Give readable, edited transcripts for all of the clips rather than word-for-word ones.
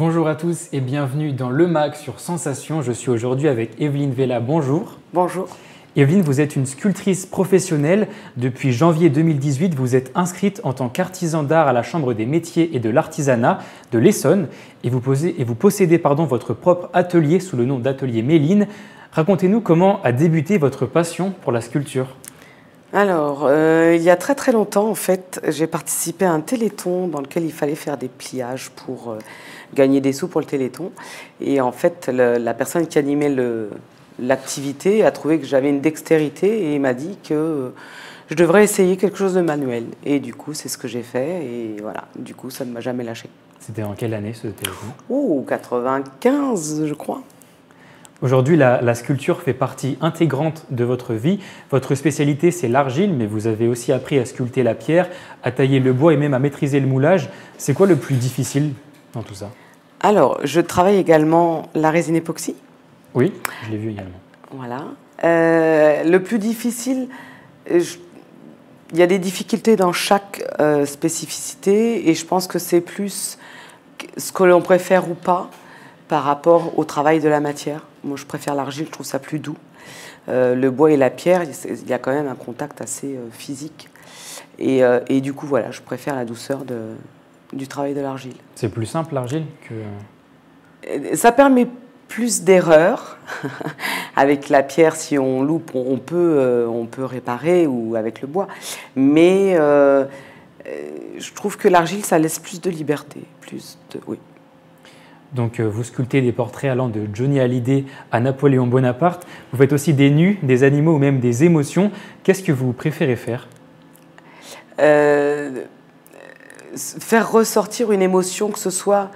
Bonjour à tous et bienvenue dans Le Mag sur Sensation. Je suis aujourd'hui avec Evelyne Vella. Bonjour. Bonjour. Evelyne, vous êtes une sculptrice professionnelle. Depuis janvier 2018, vous êtes inscrite en tant qu'artisan d'art à la Chambre des métiers et de l'artisanat de l'Essonne et vous possédez votre propre atelier sous le nom d'Atelier Méline. Racontez-nous comment a débuté votre passion pour la sculpture. Alors, il y a très très longtemps, en fait, j'ai participé à un téléthon dans lequel il fallait faire des pliages pour gagner des sous pour le téléthon. Et en fait, la personne qui animait l'activité a trouvé que j'avais une dextérité et m'a dit que je devrais essayer quelque chose de manuel. Et du coup, c'est ce que j'ai fait. Et voilà, du coup, ça ne m'a jamais lâché. C'était en quelle année ce téléthon? Oh, 95, je crois. Aujourd'hui, la sculpture fait partie intégrante de votre vie. Votre spécialité, c'est l'argile, mais vous avez aussi appris à sculpter la pierre, à tailler le bois et même à maîtriser le moulage. C'est quoi le plus difficile dans tout ça? Alors, je travaille également la résine époxy. Oui, je l'ai vu également. Voilà. Le plus difficile, il y a des difficultés dans chaque spécificité et je pense que c'est plus ce que l'on préfère ou pas par rapport au travail de la matière. Moi, je préfère l'argile, je trouve ça plus doux. Le bois et la pierre, il y a quand même un contact assez physique. Et du coup, voilà, je préfère la douceur du travail de l'argile. C'est plus simple l'argile que... Ça permet plus d'erreurs. Avec la pierre, si on loupe, on peut réparer, ou avec le bois. Mais je trouve que l'argile, ça laisse plus de liberté. Oui. Donc vous sculptez des portraits allant de Johnny Hallyday à Napoléon Bonaparte. Vous faites aussi des nus, des animaux ou même des émotions. Qu'est-ce que vous préférez faire? Faire ressortir une émotion, que ce soit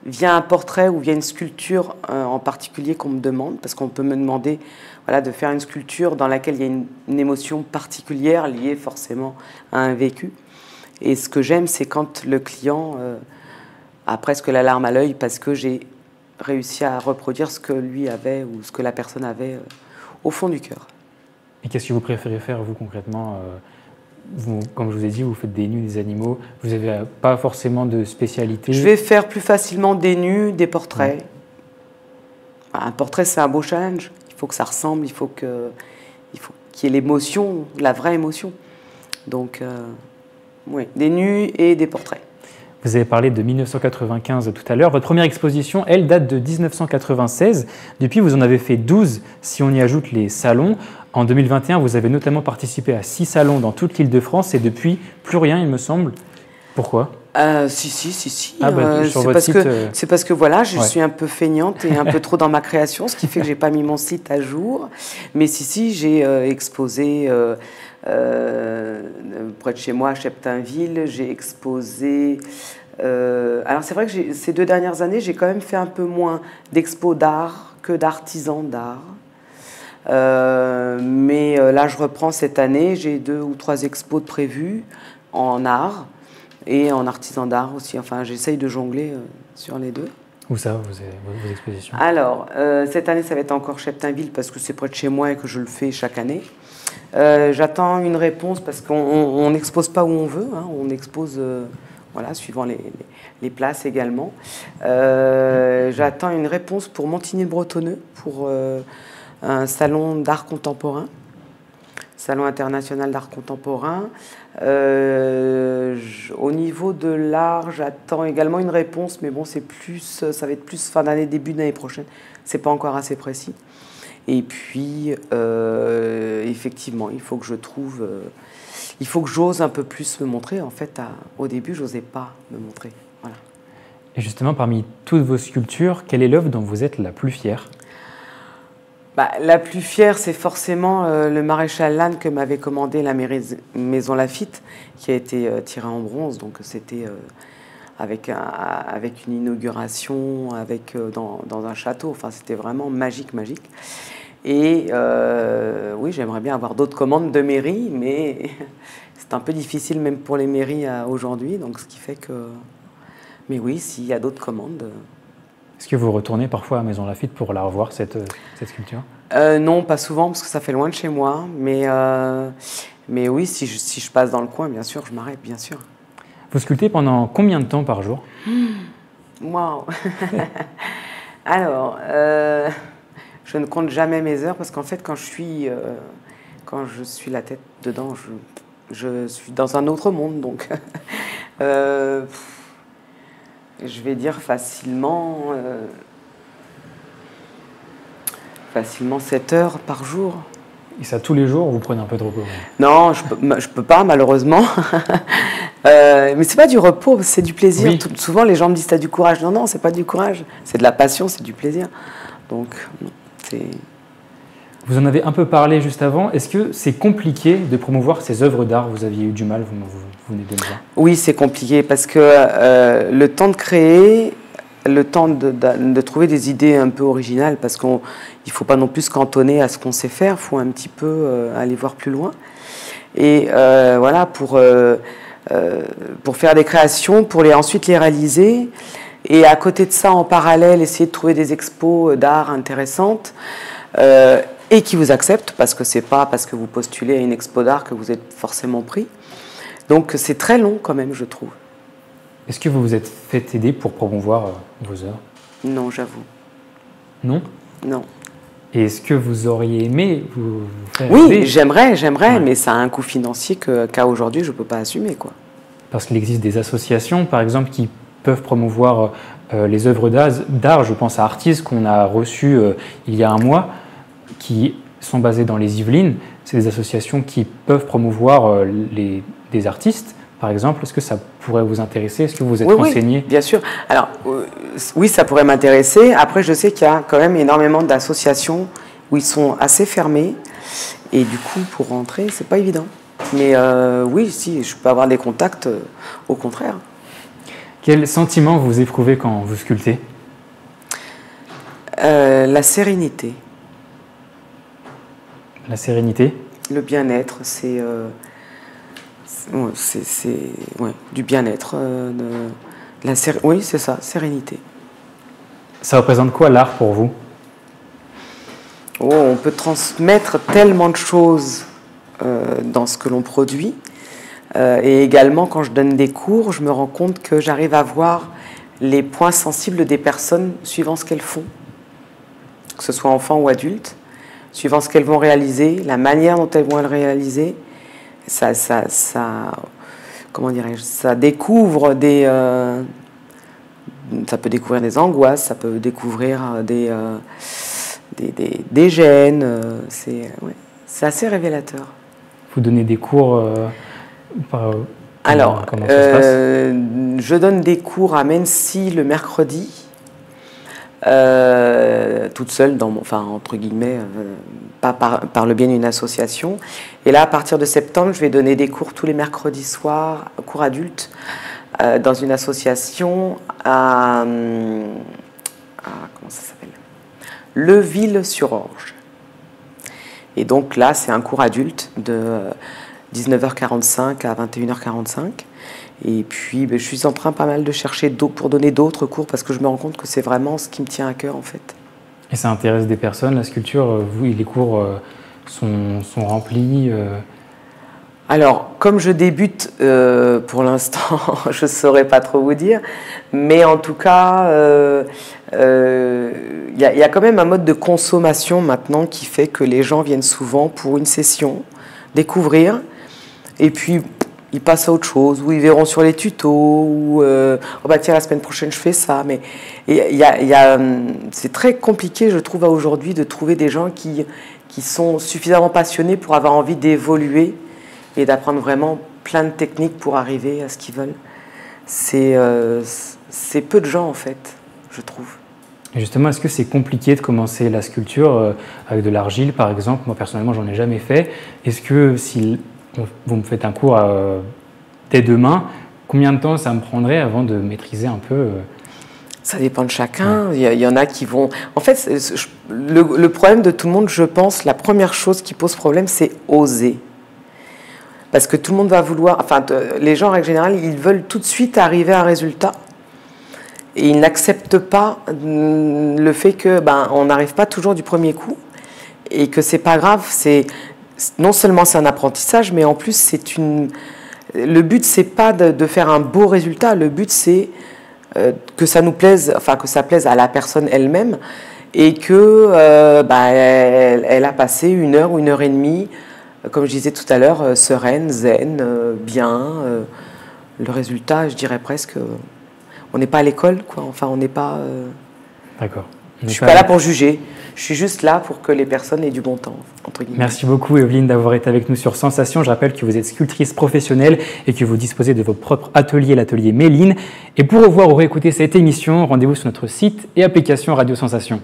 via un portrait ou via une sculpture en particulier qu'on me demande, parce qu'on peut me demander de faire une sculpture dans laquelle il y a une émotion particulière liée forcément à un vécu. Et ce que j'aime, c'est quand le client a presque la larme à l'œil parce que j'ai réussi à reproduire ce que lui avait ou ce que la personne avait au fond du cœur. Et qu'est-ce que vous préférez faire, vous, concrètement? Comme je vous ai dit, vous faites des nus, des animaux. Vous n'avez pas forcément de spécialité? Je vais faire plus facilement des nus, des portraits. Un portrait, c'est un beau challenge. Il faut que ça ressemble, il faut qu'il y ait l'émotion, la vraie émotion. Donc, oui, des nus et des portraits. Vous avez parlé de 1995 tout à l'heure. Votre première exposition, elle, date de 1996. Depuis, vous en avez fait 12 si on y ajoute les salons. En 2021, vous avez notamment participé à 6 salons dans toute l'Île-de-France et depuis, plus rien, il me semble. Pourquoi? Si. C'est parce que voilà, je suis un peu feignante et un peu trop dans ma création, ce qui fait que j'ai pas mis mon site à jour. Mais j'ai exposé près de chez moi, à Cheptainville. J'ai exposé. Alors c'est vrai que ces 2 dernières années, j'ai quand même fait un peu moins d'expos d'art que d'artisans d'art. Mais là, je reprends cette année. J'ai 2 ou 3 expos de prévues en art et en artisan d'art aussi. Enfin, j'essaye de jongler sur les 2. Où ça, vos expositions? Alors, cette année, ça va être encore Cheptainville parce que c'est près de chez moi et que je le fais chaque année. J'attends une réponse parce qu'on n'expose pas où on veut. Hein, on expose suivant les places également. J'attends une réponse pour Montigny-le-Bretonneux pour un salon d'art contemporain. Salon international d'art contemporain. Au niveau de l'art, j'attends également une réponse, mais bon, ça va être plus fin d'année, début d'année prochaine. C'est pas encore assez précis. Et puis, effectivement, il faut que j'ose un peu plus me montrer. En fait, au début, j'osais pas me montrer. Voilà. Et justement, parmi toutes vos sculptures, quelle est l'œuvre dont vous êtes la plus fière? La plus fière, c'est forcément le maréchal Lannes que m'avait commandé la Maison Laffitte, qui a été tiré en bronze. Donc c'était avec une inauguration, dans un château. Enfin, c'était vraiment magique. Et oui, j'aimerais bien avoir d'autres commandes de mairie, mais c'est un peu difficile même pour les mairies aujourd'hui. Donc ce qui fait que... Mais oui, s'il y a d'autres commandes... Est-ce que vous retournez parfois à Maison Laffitte pour la revoir, cette sculpture? Non, pas souvent, parce que ça fait loin de chez moi. Mais oui, si je passe dans le coin, bien sûr, je m'arrête, bien sûr. Vous sculptez pendant combien de temps par jour? Waouh. Alors, je ne compte jamais mes heures parce qu'en fait, quand je suis la tête dedans, je suis dans un autre monde. Donc, je vais dire facilement 7 heures par jour. Et ça tous les jours, vous prenez un peu de repos? Non, je peux pas, malheureusement. Mais c'est pas du repos, c'est du plaisir. Oui. Souvent, les gens me disent t'as du courage. Non, non, c'est pas du courage. C'est de la passion, c'est du plaisir. Donc, c'est... Vous en avez un peu parlé juste avant. Est-ce que c'est compliqué de promouvoir ces œuvres d'art? Vous aviez eu du mal, vous venez de me dire. Oui, c'est compliqué parce que le temps de créer, le temps de trouver des idées un peu originales, parce qu'il ne faut pas non plus se cantonner à ce qu'on sait faire, il faut un petit peu aller voir plus loin. Et voilà, pour faire des créations, pour ensuite les réaliser. Et à côté de ça, en parallèle, essayer de trouver des expos d'art intéressantes et qui vous acceptent, parce que ce n'est pas parce que vous postulez à une expo d'art que vous êtes forcément pris. Donc c'est très long quand même, je trouve. Est-ce que vous vous êtes fait aider pour promouvoir vos œuvres? Non, j'avoue. Non? Non. Et est-ce que vous auriez aimé vous faire Oui, aider? j'aimerais, Ouais. mais ça a un coût financier qu'à aujourd'hui, je ne peux pas assumer, quoi. Parce qu'il existe des associations, par exemple, qui peuvent promouvoir les œuvres d'art. Je pense à Artis, qu'on a reçu il y a un mois, qui sont basées dans les Yvelines. C'est des associations qui peuvent promouvoir des artistes, par exemple. Est-ce que ça pourrait vous intéresser? Est-ce que vous êtes renseigné? Oui, bien sûr. Alors, oui, ça pourrait m'intéresser. Après, je sais qu'il y a quand même énormément d'associations où ils sont assez fermés. Et du coup, pour rentrer, c'est pas évident. Mais oui, si, je peux avoir des contacts, au contraire. Quel sentiment vous éprouvez quand vous sculptez? La sérénité. La sérénité? Le bien-être, c'est du bien-être. Oui, c'est ça, sérénité. Ça représente quoi l'art pour vous? Oh, on peut transmettre tellement de choses dans ce que l'on produit. Et également, quand je donne des cours, je me rends compte que j'arrive à voir les points sensibles des personnes suivant ce qu'elles font, que ce soit enfants ou adultes, suivant ce qu'elles vont réaliser, la manière dont elles vont le réaliser. Ça comment dirais-je, ça découvre ça peut découvrir des angoisses, ça peut découvrir des gènes. C'est assez révélateur. Vous donnez des cours Alors, comment ça se passe? je donne des cours à Mency le mercredi, toute seule, entre guillemets, pas par le biais d'une association. Et là, à partir de septembre, je vais donner des cours tous les mercredis soirs, cours adultes, dans une association à comment ça s'appelle? Leuville-sur-Orge. Et donc là, c'est un cours adulte de 19h45 à 21h45. Et puis, je suis en train pas mal de chercher pour donner d'autres cours parce que je me rends compte que c'est vraiment ce qui me tient à cœur, en fait. Et ça intéresse des personnes, la sculpture? Vous, les cours sont remplis? Alors, comme je débute, pour l'instant, je ne saurais pas trop vous dire. Mais en tout cas, y a quand même un mode de consommation maintenant qui fait que les gens viennent souvent pour une session, découvrir, et puis ils passent à autre chose, ou ils verront sur les tutos, ou oh bah tiens, la semaine prochaine je fais ça. Mais c'est très compliqué, je trouve, à aujourd'hui, de trouver des gens qui sont suffisamment passionnés pour avoir envie d'évoluer et d'apprendre vraiment plein de techniques pour arriver à ce qu'ils veulent. C'est peu de gens, en fait, je trouve. Et justement, est-ce que c'est compliqué de commencer la sculpture avec de l'argile, par exemple? Moi, personnellement, j'en ai jamais fait. Est-ce que si vous me faites un cours dès demain, combien de temps ça me prendrait avant de maîtriser un peu Ça dépend de chacun. Il y en a qui vont... En fait, le problème de tout le monde, je pense, la première chose qui pose problème, c'est oser. Parce que tout le monde va vouloir... Enfin, les gens, en règle générale, ils veulent tout de suite arriver à un résultat. Et ils n'acceptent pas le fait que on n'arrive pas toujours du premier coup. Et que c'est pas grave. Non seulement c'est un apprentissage, mais en plus, le but, c'est pas de faire un beau résultat. Le but, c'est que ça nous plaise, enfin que ça plaise à la personne elle-même, et que elle a passé 1 heure ou 1 heure et demie, comme je disais tout à l'heure, sereine, zen, bien. Le résultat, je dirais presque, on n'est pas à l'école, quoi. Enfin, on n'est pas. D'accord. Je suis pas là pour juger. Je suis juste là pour que les personnes aient du bon temps, entre guillemets. Merci beaucoup, Evelyne, d'avoir été avec nous sur Sensation. Je rappelle que vous êtes sculptrice professionnelle et que vous disposez de vos propres ateliers, l'atelier Méline. Et pour revoir ou réécouter cette émission, rendez-vous sur notre site et application Radio Sensation.